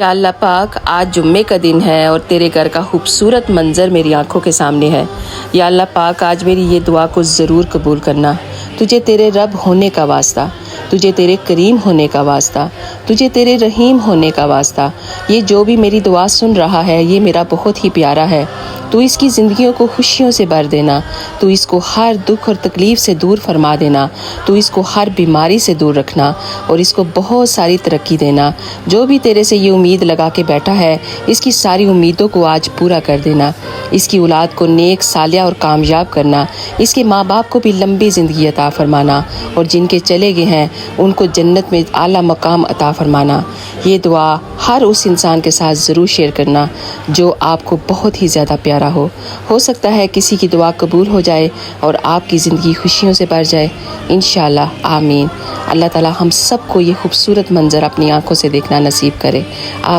یا اللہ پاک، آج جمعے کا دن ہے اور تیرے گھر کا خوبصورت منظر میری آنکھوں کے سامنے ہے۔ یا اللہ پاک، آج میری یہ دعا کو ضرور قبول کرنا۔ تجھے تیرے رب ہونے کا واسطہ، تجھے تیرے کریم ہونے کا واسطہ، تجھے تیرے رحیم ہونے کا واسطہ، یہ جو بھی میری دعا سن رہا ہے یہ میرا بہت ہی پیارا ہے۔ تو اس کی زندگیوں کو خوشیوں سے بھر دینا، تو اس کو ہر دکھ اور تکلیف سے دور فرما دینا، تو اس کو ہر بیماری سے دور رکھنا اور اس کو بہت ساری ترقی دینا۔ جو بھی تیرے سے یہ امید لگا کے بیٹھا ہے، اس کی ساری امیدوں کو آج پورا کر دینا۔ اس کی اولاد کو نیک، صالحہ اور کامیاب کرنا۔ اس کے ماں باپ کو بھی لمبی زندگی عطا فرمانا، اور جن کے چلے گئے ہیں ان کو جنت میں اعلیٰ مقام عطا فرمانا۔ یہ دعا ہر اس انسان کے ساتھ ضرور شیئر کرنا جو آپ کو بہت ہی زیادہ پیارا ہو سکتا ہے کسی کی دعا قبول ہو جائے اور آپ کی زندگی خوشیوں سے بھر جائے، انشاءاللہ آمین۔ اللہ تعالی ہم سب کو یہ خوبصورت منظر اپنی آنکھوں سے دیکھنا نصیب کرے۔